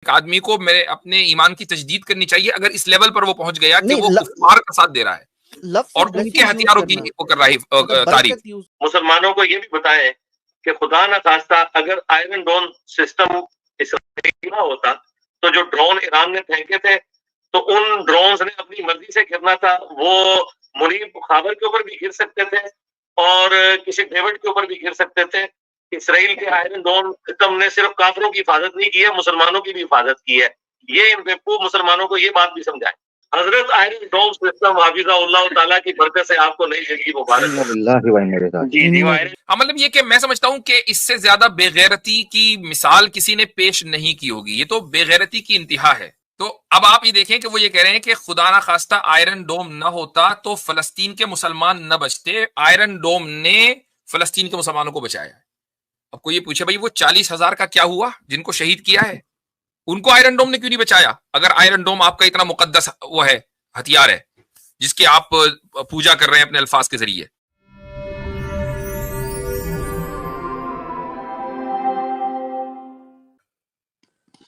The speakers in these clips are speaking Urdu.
آدمی کو میرے اپنے ایمان کی تجدید کرنی چاہیے اگر اس لیول پر وہ پہنچ گیا کہ وہ کفار کا ساتھ دے رہا ہے اور ان کے ہتھیاروں کی وہ کر رہا ہے تعریف. مسلمانوں کو یہ بھی بتائیں کہ خدا نہ خواستہ اگر آئرن ڈوم سسٹم اسرائیل نہ ہوتا تو جو ڈرون ایران نے پھینکے تھے تو ان ڈرونز نے اپنی مرضی سے گرنا تھا. وہ منیب خابر کے اوپر بھی گر سکتے تھے اور کسی ڈیوڈ کے اوپر بھی گر سکتے تھے. اسرائیل کے آئرن ڈوم سسٹم نے صرف کافروں کی حفاظت نہیں کی ہے، مسلمانوں کی بھی حفاظت کی ہے. یہ بیوقوف مسلمانوں کو یہ بات بھی سمجھائیں. حضرت آئرن ڈوم سسٹم حافظہ اللہ تعالیٰ کی برکت سے آپ کو نئی زندگی مبارک. جی مطلب یہ کہ میں سمجھتا ہوں کہ اس سے زیادہ بے غیرتی کی مثال کسی نے پیش نہیں کی ہوگی. یہ تو بے غیرتی کی انتہا ہے. تو اب آپ یہ دیکھیں کہ وہ یہ کہہ رہے ہیں کہ خدا نہ خواستہ آئرن ڈوم نہ ہوتا تو فلسطین کے مسلمان نہ بچتے، آئرن ڈوم نے فلسطین کے مسلمانوں کو بچایا. اب کو یہ پوچھے بھائی وہ 40,000 کا کیا ہوا جن کو شہید کیا ہے؟ ان کو آئرن ڈوم نے کیوں نہیں بچایا؟ اگر آئرن ڈوم آپ کا اتنا مقدس وہ ہے، ہتھیار ہے جس کی آپ پوجا کر رہے ہیں اپنے الفاظ کے ذریعے.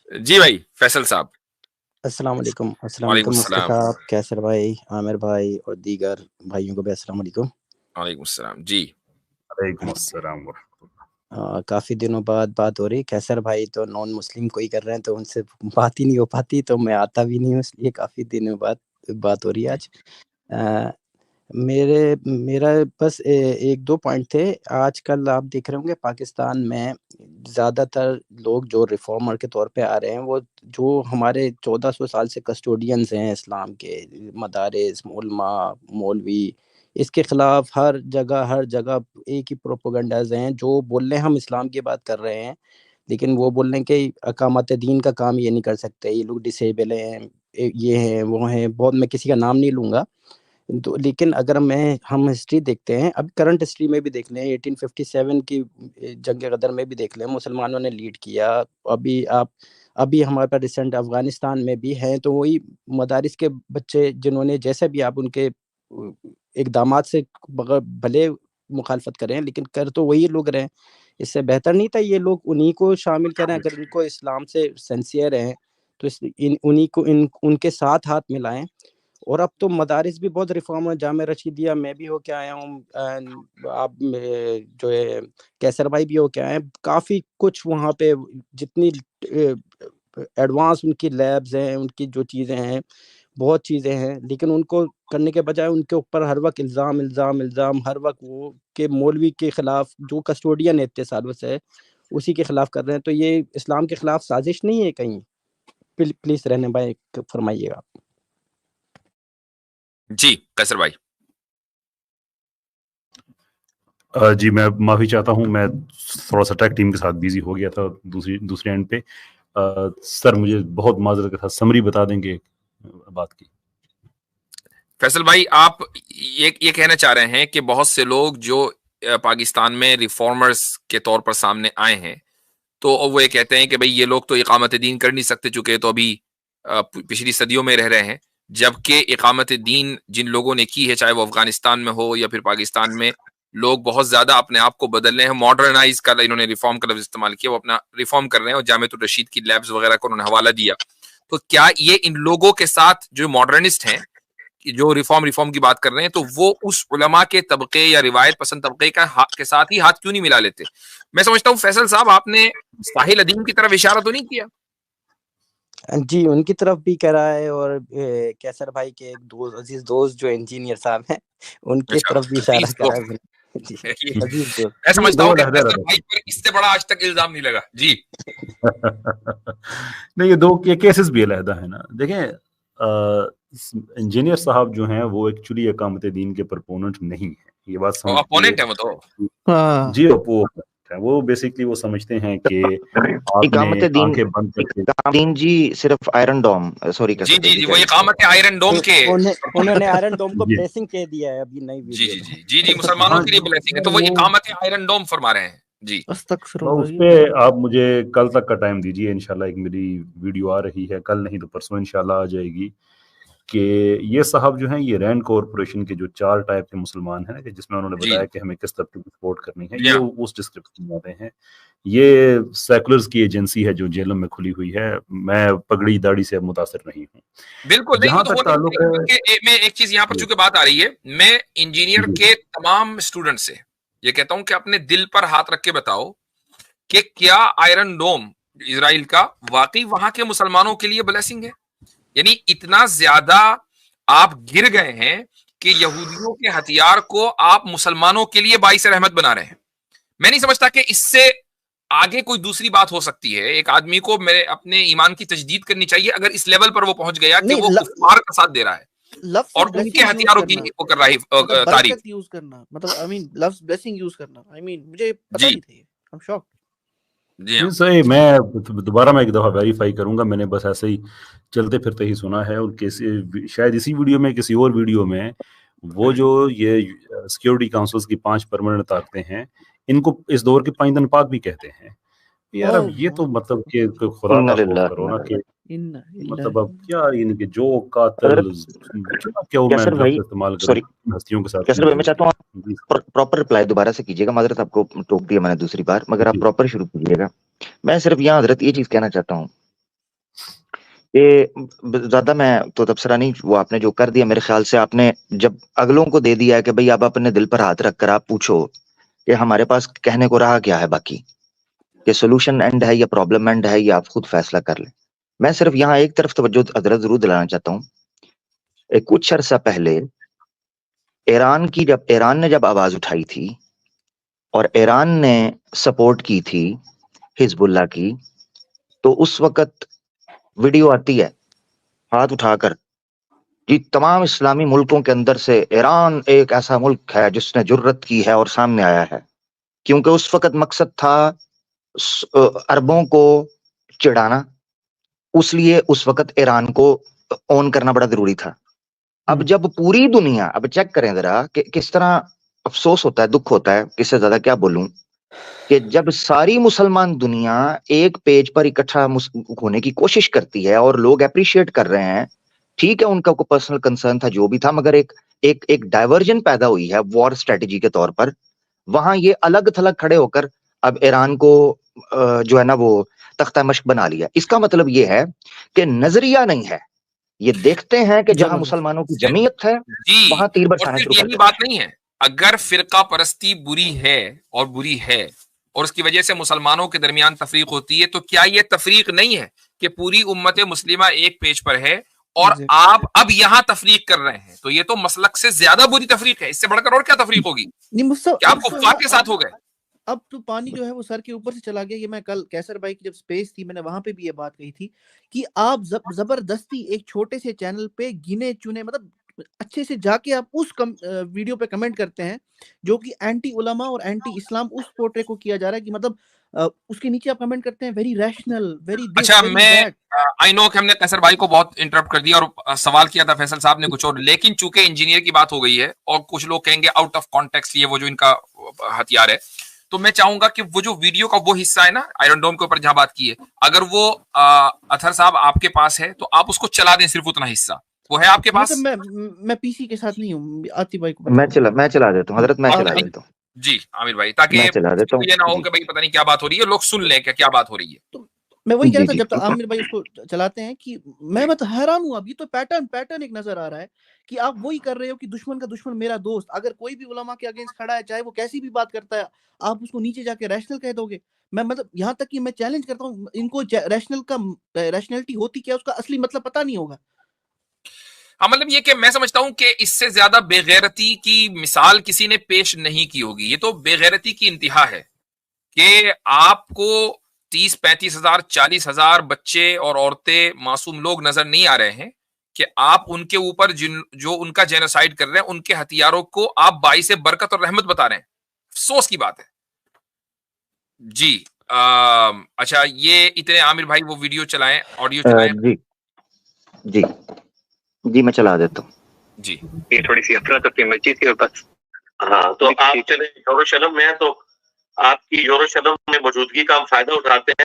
جی بھائی فیصل صاحب السلام علیکم. السلام علیکم مفتی صاحب، کیسر بھائی، عامر بھائی اور دیگر بھائیوں کو بھی السلام علیکم. وعلیکم السلام. جی وعلیکم السلام ورحمۃ اللہ. کافی دنوں بعد بات ہو رہی. کیسر بھائی تو نان مسلم کوئی کر رہے ہیں تو ان سے بات ہی نہیں ہو پاتی، تو میں آتا بھی نہیں ہوں، اس لیے کافی دنوں بعد بات ہو رہی ہے آج. میرا بس ایک دو پوائنٹ تھے. آج کل آپ دیکھ رہے ہوں گے پاکستان میں زیادہ تر لوگ جو ریفارمر کے طور پہ آ رہے ہیں، وہ جو ہمارے 1400 سال سے کسٹوڈینز ہیں اسلام کے، مدارس، علماء، مولوی، اس کے خلاف ہر جگہ ایک ہی پروپیگنڈاز ہیں جو بول رہے ہیں ہم اسلام کی بات کر رہے ہیں، لیکن وہ بول رہے ہیں کہ اقامت دین کا کام یہ نہیں کر سکتے، یہ لوگ ڈسیبل ہیں، یہ ہیں وہ ہیں. بہت میں کسی کا نام نہیں لوں گا تو، لیکن اگر ہم ہسٹری دیکھتے ہیں، اب کرنٹ ہسٹری میں بھی دیکھ لیں، 1857 کی جنگ غدر میں بھی دیکھ لیں، مسلمانوں نے لیڈ کیا. ابھی ہمارے پاس ریسنٹ افغانستان میں بھی ہیں، تو وہی مدارس کے بچے جنہوں نے جیسے بھی آپ ان کے اقدامات سے بھلے مخالفت کریں لیکن کر تو وہی لوگ رہے. اس سے بہتر نہیں تھا یہ لوگ انہی کو شامل کریں؟ اگر ان کو اسلام سے سنسیئر ہیں تو انہی کو ان کے ساتھ ہاتھ ملائیں. اور اب تو مدارس بھی بہت ریفارم ہے. جامع رشیدیہ میں بھی ہو کے آیا ہوں، آپ جو ہے کیسر بھائی بھی ہو کے آئے ہیں. کافی کچھ وہاں پہ جتنی ایڈوانس ان کی لیبز ہیں، ان کی جو چیزیں ہیں، بہت چیزیں ہیں، لیکن ان کو کرنے کے بجائے ان کے اوپر ہر وقت الزام ہر وقت وہ کہ مولوی کے خلاف جو کسٹوڈین ہے اتنے سالوں سے اسی کے خلاف کر رہے ہیں. تو یہ اسلام کے خلاف سازش نہیں ہے کہیں؟ پلیز رہنے بھائی فرمائیے گا. جی قیصر بھائی. جی میں معافی چاہتا ہوں، میں تھوڑا سا ٹیک ٹیم کے ساتھ بیزی ہو گیا تھا دوسرے اینڈ پہ. سر مجھے بہت معذرت کے ساتھ سمری بتا دیں گے بات کی. فیصل بھائی آپ یہ کہنا چاہ رہے ہیں کہ بہت سے لوگ جو پاکستان میں ریفارمرز کے طور پر سامنے آئے ہیں تو وہ یہ کہتے ہیں کہ بھئی یہ لوگ تو اقامت دین کر نہیں سکتے چونکہ تو ابھی پچھلی صدیوں میں رہ رہے ہیں، جبکہ اقامت دین جن لوگوں نے کی ہے، چاہے وہ افغانستان میں ہو یا پھر پاکستان میں، لوگ بہت زیادہ اپنے آپ کو بدل رہے ہیں. ماڈرنائز کا انہوں نے ریفارم کا لفظ استعمال کیا، وہ اپنا ریفارم کر رہے ہیں اور جامع الرشید کی لیبز وغیرہ کو انہوں نے حوالہ دیا. تو کیا یہ ان لوگوں کے ساتھ جو ماڈرنسٹ ہیں، جو ریفارم کی بات کر رہے ہیں، تو وہ اس علماء کے طبقے یا روایت پسند طبقے کے ساتھ ہی ہاتھ کیوں نہیں ملا لیتے؟ میں سمجھتا ہوں فیصل صاحب آپ نے ساحل ادیم کی طرف اشارہ تو نہیں کیا؟ جی ان کی طرف بھی کہہ رہا ہے، اور کیسر بھائی کے ایک عزیز دوست جو انجینئر صاحب ہیں ان کی طرف بھی اشارہ کر رہا ہے. جی عزیز دوست. میں سمجھتا ہوں کہ کیسر بھائی پر اس سے بڑا آج تک الزام نہیں لگا. جی نہیں، یہ دو کیسز بھی علیحدہ ہیں نا. دیکھیں انجینئر صاحب جو ہیں وہ ایکچولی اقامت دین کے پرپوننٹ نہیں ہیں، یہ بات سمجھ. اپوننٹ ہے وہ تو جی وہ بیسکلی وہ سمجھتے ہیں کہ اقامت دین جی صرف آئرن ڈوم، سوری جی وہ اقامت آئرن ڈوم کے انہوں نے آئرن ڈوم کو بلیسنگ کہہ دیا ہے ابھی نئی ویڈیو. جی مسلمانوں کے لیے بلیسنگ ہے، تو وہ اقامت آئرن ڈوم فرما رہے ہیں. جی اس پہ آپ مجھے کل تک کا ٹائم دیجیے، انشاءاللہ ایک میری ویڈیو آ رہی ہے، کل نہیں تو پرسوں انشاءاللہ آ جائے گی. کہ یہ صاحب جو ہیں یہ رینڈ کارپوریشن کے جو 4 ٹائپ کے مسلمان ہیں کہ جس میں انہوں نے بتایا کہ ہمیں کس طرح کی سپورٹ کرنی ہے، یہ اس ڈسکرپشن میں آتے ہیں. یہ سیکولرز کی ایجنسی ہے جو جیلوں میں کھلی ہوئی ہے. میں پگڑی داڑھی سے متاثر نہیں ہوں. بالکل جہاں تک تعلق ہے، میں ایک چیز یہاں پر چونکہ بات آ رہی ہے، میں انجینئر کے تمام اسٹوڈنٹ سے یہ کہتا ہوں کہ اپنے دل پر ہاتھ رکھ کے بتاؤ کہ کیا آئرن ڈوم اسرائیل کا واقعی وہاں کے مسلمانوں کے لیے بلیسنگ ہے؟ یعنی اتنا زیادہ آپ گر گئے ہیں کہ یہودیوں کے ہتھیار کو آپ مسلمانوں کے لیے باعث رحمت بنا رہے ہیں. میں نہیں سمجھتا کہ اس سے آگے کوئی دوسری بات ہو سکتی ہے. ایک آدمی کو میرے اپنے ایمان کی تجدید کرنی چاہیے اگر اس لیول پر وہ پہنچ گیا کہ وہ کفار کا ساتھ دے رہا ہے اور ان کے ہتھیاروں کی وہ کر رہا ہے تعریف یوز کرنا، مطلب آئی مین لفظ بلیسنگ یوز کرنا. آئی مین مجھے پتہ نہیں تھا، I'm shocked. جی ہاں صحیح. میں دوبارہ میں ایک دفعہ ویریفائی کروں گا. میں نے بس ایسے ہی چلتے پھرتے ہی سنا ہے، اور شاید اسی ویڈیو میں کسی اور ویڈیو میں وہ جو یہ سیکیورٹی کاؤنسلز کی 5 پرماننٹ طاقتیں ہیں ان کو اس دور کے 5 دن پاک بھی کہتے ہیں. یار اب یہ تو مطلب کہ خدا کا خوف کرو نا کہ مطلب اب کیا ان کے جو قاتل کیا وہ میں لفظ استعمال کروں ہستیوں کے ساتھ. کیسر بھائی میں چاہتا ہوں پراپر رپلائی دوبارہ سے کیجیے گا. معذرت آپ کو ٹوک دیا میں نے دوسری بار، مگر آپ پراپر شروع کیجیے گا. میں صرف یہاں حضرت یہ چیز کہنا چاہتا ہوں کہ زیادہ میں تو تبصرہ نہیں، وہ آپ نے جو کر دیا میرے خیال سے آپ نے جب اگلوں کو دے دیا ہے کہ بھئی آپ اپنے دل پر ہاتھ رکھ کر آپ پوچھو کہ ہمارے پاس کہنے کو رہا کیا ہے باقی، کہ سولوشن اینڈ ہے یا پرابلم اینڈ ہے، یا آپ خود فیصلہ کر لیں. میں صرف یہاں ایک طرف توجہ حضرت ضرور دلانا چاہتا ہوں. کچھ عرصہ پہلے ایران نے جب آواز اٹھائی تھی اور ایران نے سپورٹ کی تھی حزب اللہ کی، تو اس وقت ویڈیو آتی ہے ہاتھ اٹھا کر جی تمام اسلامی ملکوں کے اندر سے ایران ایک ایسا ملک ہے جس نے جرت کی ہے اور سامنے آیا ہے، کیونکہ اس وقت مقصد تھا عربوں کو چڑھانا، اس لیے اس وقت ایران کو اون کرنا بڑا ضروری تھا. اب جب پوری دنیا، اب چیک کریں ذرا کہ کس طرح افسوس ہوتا ہے، دکھ ہوتا ہے، کس سے زیادہ کیا بولوں، کہ جب ساری مسلمان دنیا ایک پیج پر اکٹھا ہونے کی کوشش کرتی ہے اور لوگ اپریشیٹ کر رہے ہیں، ٹھیک ہے ان کا کوئی پرسنل کنسرن تھا جو بھی تھا، مگر ایک ڈائیورژن پیدا ہوئی ہے وار اسٹریٹجی کے طور پر. وہاں یہ الگ تھلگ کھڑے ہو کر اب ایران کو جو ہے نا وہ تختہ مشق بنا لیا. اس کا مطلب یہ ہے کہ نظریہ نہیں ہے، یہ دیکھتے ہیں کہ جہاں مسلمانوں کی جمعیت ہے وہاں تیر برسانا شروع کر دیں. بات نہیں ہے اگر فرقہ پرستی بری ہے اور بری ہے اور اس کی وجہ سے مسلمانوں کے درمیان تفریق ہوتی ہے، تو کیا یہ تفریق نہیں ہے کہ پوری امت مسلمہ ایک پیج پر ہے اور آپ اب یہاں تفریق کر رہے ہیں؟ تو یہ تو مسلک سے زیادہ بری تفریق ہے. اس سے بڑھ کر اور کیا تفریق ہوگی کہ آپ کفار کے ساتھ ہو گئے. اب تو پانی جو ہے وہ سر کے اوپر سے چلا گیا. یہ میں کل کیسر بھائی کی جب سپیس تھی میں نے وہاں پہ بھی یہ بات کہی تھی کہ آپ زبردستی ایک چھوٹے سے چینل پہ گنے چنے مطلب اچھے سے جا کے آپ اس ویڈیو پہ کمنٹ کرتے ہیں جو کہ اینٹی علماء اور اینٹی اسلام اس پورٹرے کو کیا جا رہا ہے، کہ مطلب اس کے نیچے آپ کمنٹ کرتے ہیں ویری ریشنل ویری. اچھا میں آئی نو کہ ہم نے کیسر بھائی کو بہت انٹرپٹ کر دیا اور سوال کیا تھا فیصل صاحب نے کچھ اور، لیکن چونکہ انجینئر کی بات ہو گئی ہے اور کچھ لوگ کہیں گے آؤٹ آف کانٹیکسٹ یہ وہ جو ان کا ہتھیار ہے، تو میں چاہوں گا کہ وہ جو ویڈیو کا وہ حصہ ہے نا آئرن ڈوم کے اوپر جہاں بات کی ہے، اگر وہ اطہر صاحب آپ کے پاس ہے تو آپ اس کو چلا دیں، صرف اتنا حصہ وہ ہے آپ کے پاس. میں پی سی کے ساتھ نہیں ہوں، آتی بھائی کو میں چلا دیتا ہوں حضرت، میں چلا دیتا ہوں. جی عامر بھائی، تاکہ یہ نہ ہو کہ بھائی پتہ نہیں کیا بات ہو رہی ہے، لوگ سن لیں کہ کیا بات ہو رہی ہے. تو میں وہی کہہ رہا تھا جب تک عامر بھائی اس کو چلاتے ہیں کہ میں حیران ہوں. اب یہ تو پیٹرن ایک نظر آ رہا ہے کہ آپ وہی کر رہے ہو کہ دشمن کا دشمن میرا دوست. اگر کوئی بھی علماء کے اگینسٹ کھڑا ہے، چاہے وہ کیسی بھی بات کرتا ہے، آپ اس کو نیچے جا کے ریشنل کہہ دو گے. میں مطلب یہاں تک کہ میں چیلنج کرتا ہوں ان کو ریشنلٹی ہوتی کیا اس کا اصلی مطلب پتہ نہیں ہوگا. مطلب یہ کہ میں سمجھتا ہوں کہ اس سے زیادہ بے غیرتی کی مثال کسی نے پیش نہیں کی ہوگی. یہ تو بے غیرتی کی انتہا ہے کہ آپ کو 30-35 ہزار 40 ہزار بچے اور عورتیں معصوم لوگ نظر نہیں آ رہے ہیں کہ آپ ان کے اوپر جو ان کا جینوسائیڈ کر رہے ہیں، ان کے ہتھیاروں کو آپ باعث برکت اور رحمت بتا رہے ہیں. افسوس کی بات ہے. جی اچھا یہ اتنے عامر بھائی وہ ویڈیو چلائیں، آڈیو چلائیں. جی میں چلا دیتا ہوں. جی یہ تھوڑی سی افراتفری مچی تھی اور بس. ہاں تو آپ چلے یروشلم میں، تو آپ کی یروشلم میں موجودگی کا ہم فائدہ اٹھاتے ہیں.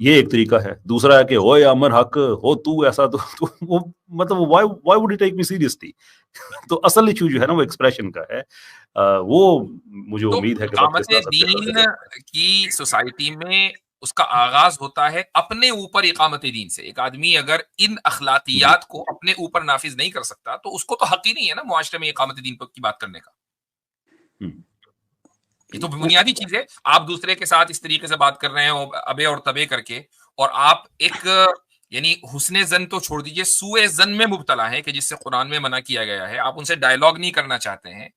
یہ ایک طریقہ ہے. دوسرا ہے کہ اوے امر حق ہو تو ایسا تو وہ مطلب Y would you take me seriously. تو اصل ایشو جو ہے نا وہ ایکسپریشن کا ہے. وہ مجھے امید ہے کہ اقامت دین کی سوسائٹی میں اس کا آغاز ہوتا ہے اپنے اوپر اقامت دین سے. ایک آدمی اگر ان اخلاقیات کو اپنے اوپر نافذ نہیں کر سکتا تو اس کو تو حق ہی نہیں ہے نا معاشرے میں اقامت دین کی بات کرنے کا. یہ تو بنیادی چیز ہے. آپ دوسرے کے ساتھ اس طریقے سے بات کر رہے ہیں ابے اور تبے کر کے, اور آپ ایک یعنی حسن زن تو چھوڑ دیجئے, سوء زن میں مبتلا ہیں کہ جس سے قرآن میں منع کیا گیا ہے. آپ ان سے ڈائیلاگ نہیں کرنا چاہتے ہیں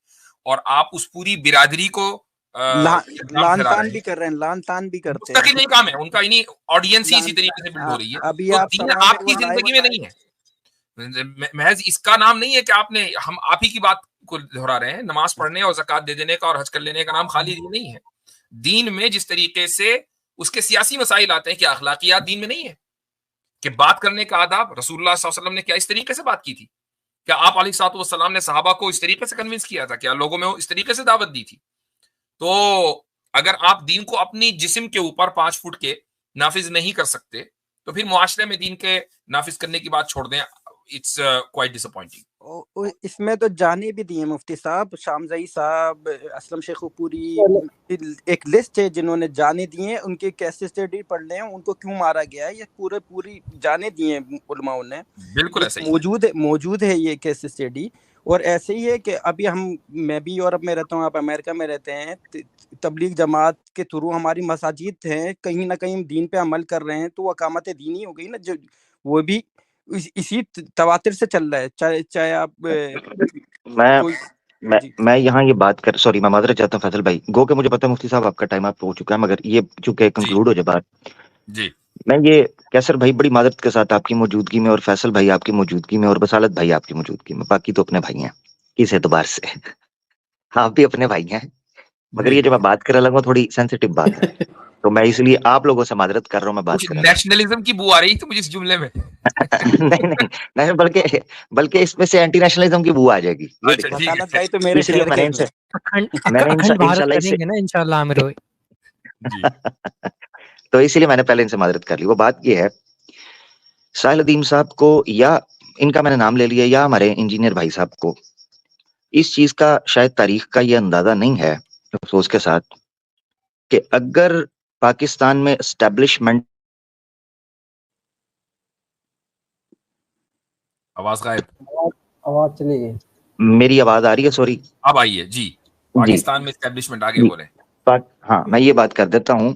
اور آپ اس پوری برادری کو لان تان بھی کر رہے ہیں, لان تان بھی کرتے ہیں. مستقل نہیں کام ہے ان کا, یعنی آڈینس ہی اسی طریقے سے بلڈ ہو رہی ہے. ابھی تو دین آپ کی زندگی میں نہیں ہے. محض اس کا نام نہیں ہے کہ آپ نے, ہم آپ ہی کی بات کو دہرا رہے ہیں. نماز پڑھنے اور زکوٰۃ دے دینے کا اور حج کر لینے کا نام خالی دین نہیں ہے. دین میں جس طریقے سے اس کے سیاسی مسائل آتے ہیں کہ اخلاقیات دین میں نہیں ہے, کہ بات کرنے کا آداب رسول اللہ صلی اللہ علیہ وسلم نے کیا اس طریقے سے بات کی تھی, کیا آپ علیہ الصلوۃ والسلام نے صحابہ کو اس طریقے سے کنونس کیا تھا, کیا لوگوں میں اس طریقے سے دعوت دی تھی. تو اگر آپ دین کو اپنی جسم کے اوپر 5 فٹ کے نافذ نہیں کر سکتے تو پھر معاشرے میں دین کے نافذ کرنے کی بات چھوڑ دیں. It's quite disappointing. اس میں تو جانے بھی دیے مفتی صاحب, شامزئی صاحب, اسلم شیخ پوری, ایک لسٹ ہے جنہوں نے جانے دیے. ان کے کیس اسٹڈی پڑھ لیں, ان کو کیوں مارا گیا ہے, یہ پوری جانے دیے علماء نے. بالکل ایسا موجود ہے یہ کیس اسٹڈی. اور ایسے ہی ہے کہ ابھی میں بھی یورپ میں رہتا ہوں, آپ امریکہ میں رہتے ہیں. تبلیغ جماعت کے تھرو ہماری مساجد ہیں, کہیں نہ کہیں دین پہ عمل کر رہے ہیں, تو وہ اقامت دینی ہو گئی نا. جو وہ بھی اسی تواتر سے چل رہا ہے. چاہے آپ میں یہاں یہ بات کر, سوری میں معذرت چاہتا ہوں فیصل بھائی, گو کہ مجھے پتا ہے مفتی صاحب آپ کا ٹائم آپ ہو چکا ہے, مگر یہ چونکہ کنکلوڈ ہو جائے بات. جی میں یہ کیسر بھائی بڑی معذرت کے ساتھ آپ کی موجودگی میں, اور فیصل بھائی آپ کی موجودگی میں, اور بصالت بھائی آپ کی موجودگی میں, باقی تو اپنے بھائی ہیں کس اعتبار سے, آپ بھی اپنے بھائی ہیں, مگر یہ جو میں بات کر رہا ہوں تھوڑی سینسیٹیو بات ہے, تو میں اس لیے آپ لوگوں سے معذرت کر رہا ہوں. میں بات کر رہا ہوں نیشنلزم کی بو آ رہی تھی مجھے اس جملے میں. نہیں, بلکہ اس میں سے اینٹی نیشنلزم کی بو آ جائے گی. تو اسی لیے میں نے پہلے ان سے معذرت کر لی. وہ بات یہ ہے, ساحل ادیم صاحب کو, یا ان کا میں نے نام لے لیا, یا ہمارے انجینئر بھائی صاحب کو اس چیز کا شاید تاریخ کا یہ اندازہ نہیں ہے, افسوس کے ساتھ, کہ اگر پاکستان میں اسٹیبلشمنٹ, آواز غائب, آواز چلی گئی, میری آواز آ رہی ہے؟ سوری اب آئی ہے جی. پاکستان میں اسٹیبلشمنٹ, آگے بولیں. ہاں میں یہ بات کر دیتا ہوں.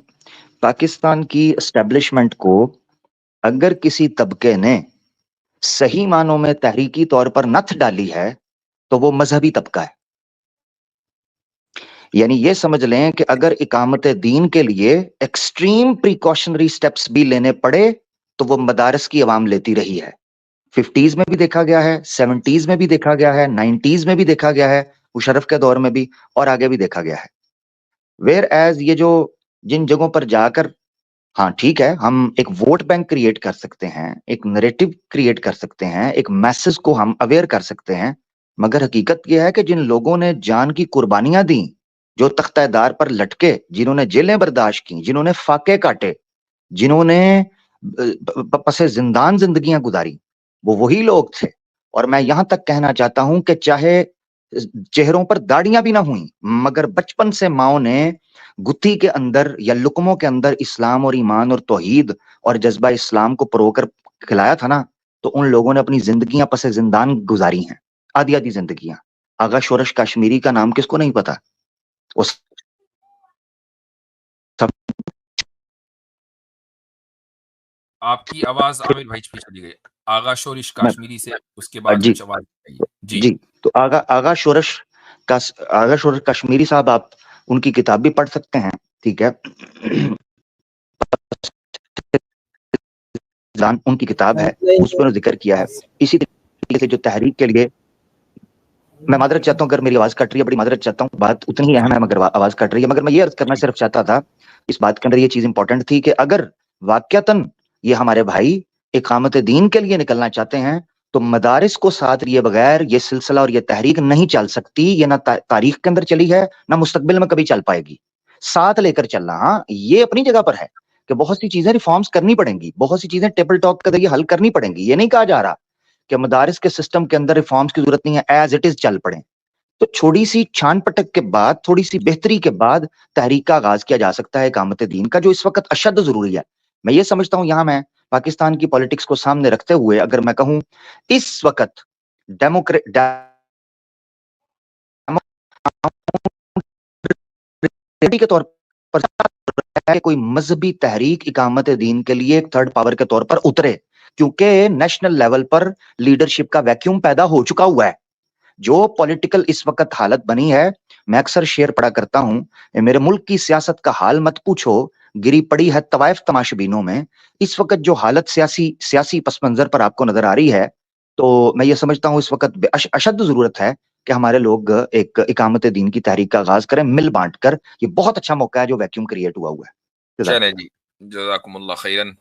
پاکستان کی اسٹیبلشمنٹ کو اگر کسی طبقے نے صحیح معنوں میں تحریکی طور پر نتھ ڈالی ہے تو وہ مذہبی طبقہ ہے. یعنی یہ سمجھ لیں کہ اگر اقامت دین کے لیے ایکسٹریم پریکاشنری سٹیپس بھی لینے پڑے تو وہ مدارس کی عوام لیتی رہی ہے. 50s میں بھی دیکھا گیا ہے, 70s میں بھی دیکھا گیا ہے, 90s میں بھی دیکھا گیا ہے, مشرف کے دور میں بھی, اور آگے بھی دیکھا گیا ہے. ویئر ایز یہ جو جن جگہوں پر جا کر, ہاں ٹھیک ہے, ہم ایک ووٹ بینک کریٹ کر سکتے ہیں, ایک نریٹو کریٹ کر سکتے ہیں, ایک میسج کو ہم اویئر کر سکتے ہیں, مگر حقیقت یہ ہے کہ جن لوگوں نے جان کی قربانیاں دیں, جو تختہ دار پر لٹکے, جنہوں نے جیلیں برداشت کی, جنہوں نے فاقے کاٹے, جنہوں نے پس زندان زندگیاں گزاری, وہ وہی لوگ تھے. اور میں یہاں تک کہنا چاہتا ہوں کہ چاہے چہروں پر داڑیاں بھی نہ ہوئیں, مگر بچپن سے ماؤں نے گتھی کے اندر یا لقموں کے اندر اسلام اور ایمان اور توحید اور جذبہ اسلام کو پرو کر کھلایا تھا نا, تو ان لوگوں نے اپنی زندگیاں پس زندان گزاری ہیں, آدھی آدھی زندگیاں. آغا شورش کاشمیری کا نام کس کو نہیں پتا؟ آپ کی آواز عامر بھائی پہ چلی گئی. آغا شورش کاشمیری سے اس کے بعد کچھ آواز جی. تو آغا شورش کاشمیری صاحب, آپ ان کی کتاب بھی پڑھ سکتے ہیں, ٹھیک ہے, ان کی کتاب ہے, اس پر ذکر کیا ہے. اسی طریقے سے جو تحریک کے لیے, میں معذرت چاہتا ہوں اگر میری آواز کٹ رہی ہے, بڑی معذرت چاہتا ہوں, بات اتنی اہم ہے مگر آواز کٹ رہی ہے, مگر میں یہ عرض کرنا صرف چاہتا تھا, اس بات کے اندر یہ چیز امپورٹنٹ تھی کہ اگر واقعتاً یہ ہمارے بھائی اقامت دین کے لیے نکلنا چاہتے ہیں تو مدارس کو ساتھ لیے بغیر یہ سلسلہ اور یہ تحریک نہیں چل سکتی. یہ نہ تاریخ کے اندر چلی ہے, نہ مستقبل میں کبھی چل پائے گی. ساتھ لے کر چلنا, ہاں یہ اپنی جگہ پر ہے, کہ بہت سی چیزیں ریفارمز کرنی پڑیں گی, بہت سی چیزیں ٹیبل ٹاک کے ذریعے حل کرنی پڑیں گی. یہ نہیں کہا جا رہا کہ مدارس کے سسٹم کے اندر ریفارمز کی ضرورت نہیں ہے, ایز اٹ از چل پڑیں. تو چھوڑی سی چھان پٹک کے بعد, تھوڑی سی بہتری کے بعد تحریک کا آغاز کیا جا سکتا ہے اقامت دین کا, جو اس وقت اشد ضروری ہے. میں یہ سمجھتا ہوں, یہاں میں پاکستان کی پولیٹکس کو سامنے رکھتے ہوئے اگر میں کہوں, اس وقت کے طور پر کوئی مذہبی تحریک اقامت دین کے لیے ایک تھرڈ پاور کے طور پر اترے, کیونکہ نیشنل لیول پر لیڈرشپ کا ویکیوم پیدا ہو چکا ہوا ہے. جو پولیٹیکل اس وقت حالت بنی ہے, میں اکثر شعر پڑھا کرتا ہوں, میرے ملک کی سیاست کا حال مت پوچھو, گری پڑی ہے طوائف تماشبینوں میں. اس وقت جو حالت سیاسی پس منظر پر آپ کو نظر آ رہی ہے, تو میں یہ سمجھتا ہوں اس وقت اشد ضرورت ہے کہ ہمارے لوگ ایک اقامت دین کی تحریک کا آغاز کریں مل بانٹ کر. یہ بہت اچھا موقع ہے جو ویکیوم کریٹ ہوا ہے. چلیں جی, جزاکم اللہ خیرن.